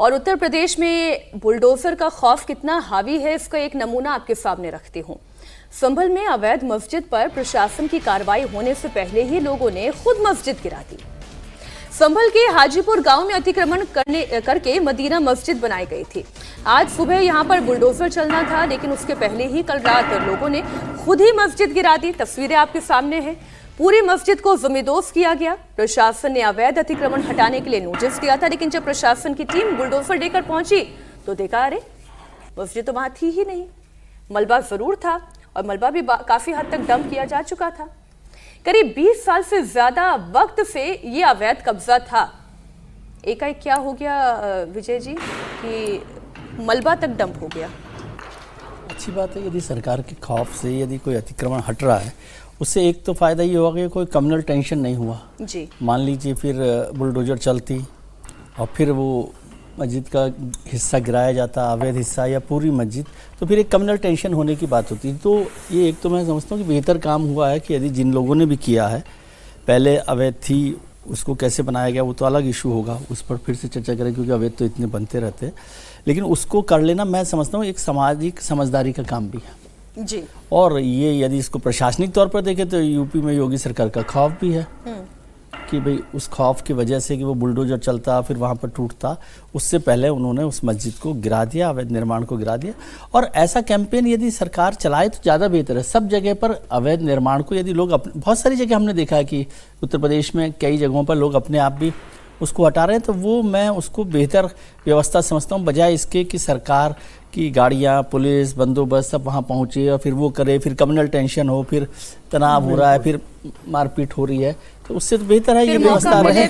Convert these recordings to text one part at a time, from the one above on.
और उत्तर प्रदेश में बुलडोजर का खौफ कितना हावी है, इसका एक नमूना आपके सामने रखती हूँ। संभल में अवैध मस्जिद पर प्रशासन की कार्रवाई होने से पहले ही लोगों ने खुद मस्जिद गिरा दी। संभल के हाजीपुर गांव में अतिक्रमण करके मदीना मस्जिद बनाई गई थी। आज सुबह यहां पर बुलडोजर चलना था, लेकिन उसके पहले ही कल रात लोगों ने खुद ही मस्जिद गिरा दी। तस्वीरें आपके सामने हैं। पूरी मस्जिद को जमींदोज किया गया। प्रशासन ने अवैध अतिक्रमण हटाने के लिए नोटिस दिया था, लेकिन जब प्रशासन की टीम बुलडोजर लेकर पहुंची तो देखा अरे मस्जिद तो वहां थी ही नहीं। मलबा जरूर था और मलबा भी काफी हद तक डंप किया जा चुका था। करीब 20 साल से ज्यादा वक्त से ये अवैध कब्जा था। एकाएक क्या हो गया विजय जी कि मलबा तक डंप हो गया। अच्छी बात है, यदि सरकार के खौफ से यदि कोई अतिक्रमण हट रहा है, उससे एक तो फायदा ये होगा कि कोई कम्युनल टेंशन नहीं हुआ जी। मान लीजिए फिर बुलडोजर चलती और फिर वो मस्जिद का हिस्सा गिराया जाता, अवैध हिस्सा या पूरी मस्जिद, तो फिर एक कम्युनल टेंशन होने की बात होती है। तो ये एक तो मैं समझता हूँ कि बेहतर काम हुआ है कि यदि जिन लोगों ने भी किया है, पहले अवैध थी उसको कैसे बनाया गया वो तो अलग इशू होगा, उस पर फिर से चर्चा करें क्योंकि अवैध तो इतने बनते रहते हैं, लेकिन उसको कर लेना मैं समझता हूँ एक सामाजिक समझदारी का काम भी है जी। और ये यदि इसको प्रशासनिक तौर पर देखें तो यूपी में योगी सरकार का खौफ भी है कि भाई उस खौफ की वजह से कि वो बुलडोजर चलता फिर वहाँ पर टूटता, उससे पहले उन्होंने उस मस्जिद को गिरा दिया, अवैध निर्माण को गिरा दिया। और ऐसा कैंपेन यदि सरकार चलाए तो ज़्यादा बेहतर है। सब जगह पर अवैध निर्माण को यदि लोग बहुत सारी जगह हमने देखा है कि उत्तर प्रदेश में कई जगहों पर लोग अपने आप भी उसको हटा रहे हैं, तो वो मैं उसको बेहतर व्यवस्था समझता हूँ, बजाय इसके कि सरकार की गाड़ियाँ, पुलिस, बंदोबस्त सब वहाँ पहुँचे और फिर वो करे, फिर कम्युनल टेंशन हो, फिर तनाव हो रहा है, फिर मारपीट हो रही है। तो उससे तो बेहतर है ये व्यवस्था रहे।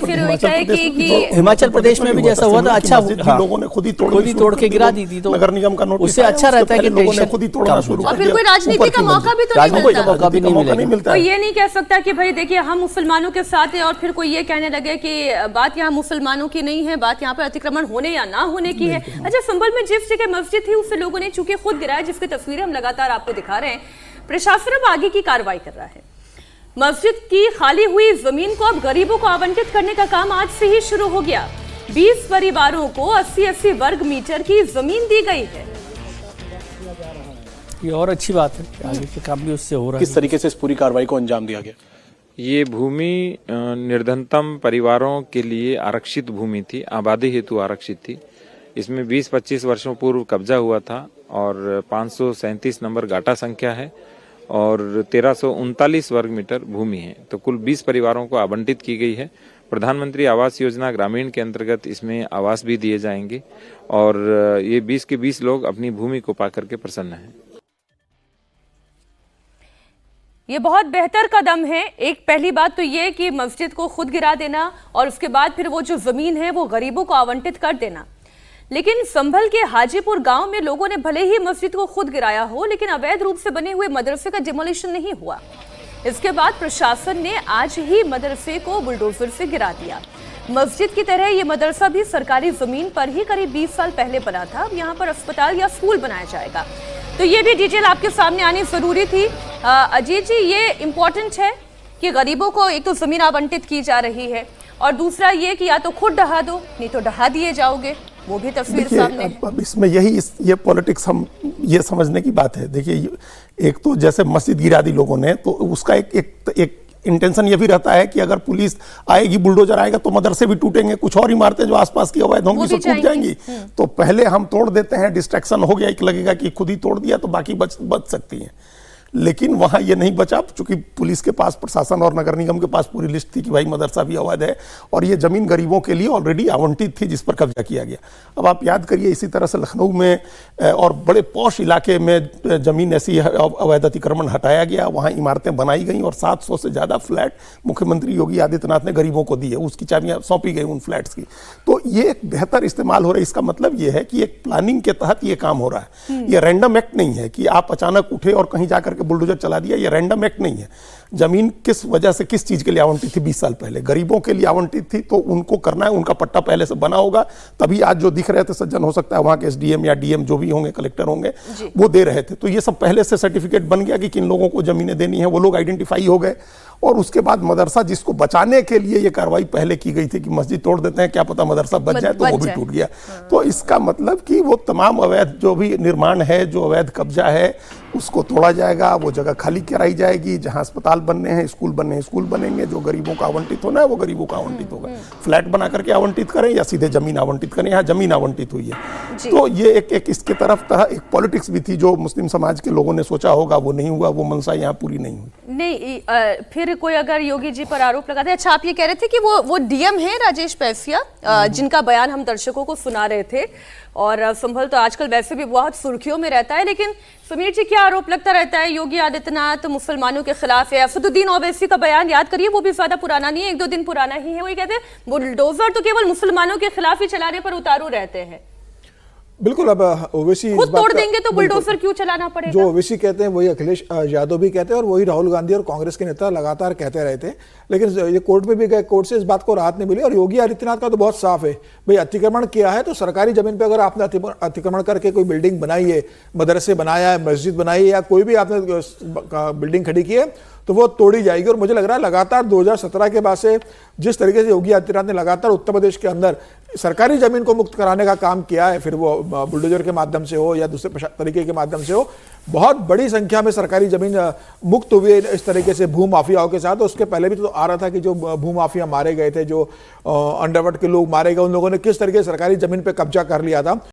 हिमाचल प्रदेश में भी जैसा हुआ था, अच्छा लोगों ने खुद ही तोड़ के गिरा दी थी, तो नगर निगम का नोटिस उससे अच्छा रहता है कि लोगों ने खुद ही तोड़ना शुरू और फिर कोई राजनीति का मौका भी तो नहीं मिलता। ये नहीं कह सकता कि भाई देखिए हम मुसलमानों के साथ हैं और फिर कोई ये कहने लगे कि बात यहाँ मुसलमानों की नहीं है, बात यहाँ पर अतिक्रमण होने या ना होने की है। अच्छा, संभल में जिस जगह मस्जिद थी उससे लोगों ने चूंकि खुद गिराया, जिसकी तस्वीरें हम लगातार आपको दिखा रहे हैं। प्रशासन अब आगे की कार्रवाई कर रहा है। मस्जिद की खाली हुई जमीन को अब गरीबों को आवंटित करने का काम आज से ही शुरू हो गया। 20 परिवारों को 80-80 वर्ग मीटर की जमीन दी गई है। ये और अच्छी बात है कि आगे के काम भी उससे हो रहा है। किस तरीके से इस पूरी कार्रवाई को अंजाम दिया गया? ये भूमि निर्धनतम परिवारों के लिए आरक्षित भूमि थी, आबादी हेतु आरक्षित थी। इसमें 20-25 वर्षों पूर्व कब्जा हुआ था और 537 नंबर गाटा संख्या है और 1339 वर्ग मीटर भूमि है। तो कुल 20 परिवारों को आवंटित की गई है। प्रधानमंत्री आवास योजना ग्रामीण के अंतर्गत इसमें आवास भी दिए जाएंगे और ये 20 के 20 लोग अपनी भूमि को पाकर के प्रसन्न हैं। ये बहुत बेहतर कदम है। एक पहली बात तो ये कि मस्जिद को खुद गिरा देना और उसके बाद फिर वो जो जमीन है वो गरीबों को आवंटित कर देना। लेकिन संभल के हाजीपुर गांव में लोगों ने भले ही मस्जिद को खुद गिराया हो, लेकिन अवैध रूप से बने हुए मदरसे का डिमोलिशन नहीं हुआ। इसके बाद प्रशासन ने आज ही मदरसे को बुलडोजर से गिरा दिया। मस्जिद की तरह ये मदरसा भी सरकारी जमीन पर ही करीब 20 साल पहले बना था। अब यहाँ पर अस्पताल या स्कूल बनाया जाएगा। तो ये भी डिटेल आपके सामने आनी जरूरी थी। अजीत जी, ये इम्पोर्टेंट है कि गरीबों को एक तो जमीन आवंटित की जा रही है और दूसरा ये कि या तो खुद ढहा दो, नहीं तो ढहा दिए जाओगे। वो भी तस्वीर सामने। अब इसमें ये पॉलिटिक्स हम ये समझने की बात है। देखिए, एक तो जैसे मस्जिद गिरा दी लोगों ने, तो उसका एक इंटेंशन ये भी रहता है कि अगर पुलिस आएगी, बुलडोजर आएगा तो मदरसे भी टूटेंगे, कुछ और इमारतें जो आसपास की अवैध होंगी सब टूट जाएंगी। तो पहले हम तोड़ देते हैं, डिस्ट्रैक्शन हो गया, एक लगेगा कि खुद ही तोड़ दिया तो बाकी बच सकती हैं। लेकिन वहां ये नहीं बचा, चूंकि पुलिस के पास, प्रशासन और नगर निगम के पास पूरी लिस्ट थी कि भाई मदरसा भी अवैध है और ये जमीन गरीबों के लिए ऑलरेडी आवंटित थी जिस पर कब्जा किया गया। अब आप याद करिए, इसी तरह से लखनऊ में और बड़े पॉश इलाके में जमीन ऐसी अवैध अतिक्रमण हटाया गया, वहां इमारतें बनाई गई और 700 से ज्यादा फ्लैट मुख्यमंत्री योगी आदित्यनाथ ने गरीबों को दिए, उसकी चाबियां सौंपी गई उन फ्लैट्स की। तो ये एक बेहतर इस्तेमाल हो रहा है। इसका मतलब ये है कि एक प्लानिंग के तहत ये काम हो रहा है। ये रैंडम एक्ट नहीं है कि आप अचानक उठे और कहीं जाकर बुलडोजर चला दिया। ये रैंडम एक्ट नहीं है। जमीन किस वजह से किस चीज के लिए आवंटित थी 20 साल पहले? गरीबों के लिए आवंटित थी, तो उनको करना है, उनका पट्टा पहले से बना होगा, तभी आज जो दिख रहे थे सज्जन, हो सकता है वहां के एसडीएम या डीएम जो भी होंगे, कलेक्टर होंगे, वो दे रहे थे। तो ये सब पहले से सर्टिफिकेट बन गया कि किन लोगों को जमीनें देनी है, वो लोग आइडेंटिफाई हो गए। और उसके बाद मदरसा, जिसको बचाने के लिए ये कार्रवाई पहले की गई थी कि मस्जिद तोड़ देते हैं, क्या पता मदरसा बच जाए, तो वो भी टूट गया। तो इसका मतलब कि वो तमाम अवैध जो भी निर्माण है, जो अवैध कब्जा है, उसको तोड़ा जाएगा, वो जगह खाली कराई जाएगी। जहां अस्पताल बनने हैं, स्कूल बनने हैं, स्कूल बनेंगे। जो गरीबों का आवंटित होना है वो गरीबों का आवंटित होगा। फ्लैट बना करके आवंटित करें या सीधे जमीन आवंटित करें, यहाँ जमीन आवंटित हुई है। तो ये एक इसके तरफ एक पॉलिटिक्स भी थी जो मुस्लिम समाज के लोगों ने सोचा होगा, वो नहीं हुआ, वो मंशा यहाँ पूरी नहीं हुई। नहीं, फिर कोई अगर योगी जी पर आरोप लगाते हैं, अच्छा आप ये कह रहे थे कि वो डीएम है राजेश पैसिया, जिनका बयान हम दर्शकों को सुना रहे थे, और संभल तो आजकल वैसे भी बहुत सुर्खियों में रहता है, लेकिन समीर जी क्या आरोप लगता रहता है योगी आदित्यनाथ मुसलमानों के खिलाफ है। असदुद्दीन ओवैसी का बयान याद करिए, वो भी ज्यादा पुराना नहीं है, 1-2 दिन पुराना ही है। वही कहते हैं बुलडोजर तो केवल मुसलमानों के खिलाफ ही चलाने पर उतारू रहते हैं। बिल्कुल, अब ओवैसी खुद तोड़ देंगे तो बुलडोजर क्यों चलाना पड़ेगा? जो ओवैसी कहते हैं वही अखिलेश यादव भी कहते हैं, और वही राहुल गांधी और कांग्रेस के नेता लगातार कहते रहे थे। लेकिन ये कोर्ट में भी गए, कोर्ट से इस बात को राहत नहीं मिली। और योगी आदित्यनाथ का तो बहुत साफ है, भाई अतिक्रमण किया है तो सरकारी जमीन पे अगर आपने अतिक्रमण करके कोई बिल्डिंग बनाई है, मदरसे बनाया है, मस्जिद बनाई है, या कोई भी आपने बिल्डिंग खड़ी की है, तो वो तोड़ी जाएगी। और मुझे लग रहा है लगातार 2017 के बाद से जिस तरीके से योगी आदित्यनाथ ने लगातार उत्तर प्रदेश के अंदर सरकारी जमीन को मुक्त कराने का काम किया है, फिर वो बुलडोजर के माध्यम से हो या दूसरे तरीके के माध्यम से हो, बहुत बड़ी संख्या में सरकारी जमीन मुक्त हुई है इस तरीके से भू माफियाओं के साथ। उसके पहले भी तो आ रहा था कि जो भू माफिया मारे गए थे, जो अंडरवर्ल्ड के लोग मारे गए, उन लोगों ने किस तरीके से सरकारी जमीन पे कब्जा कर लिया था।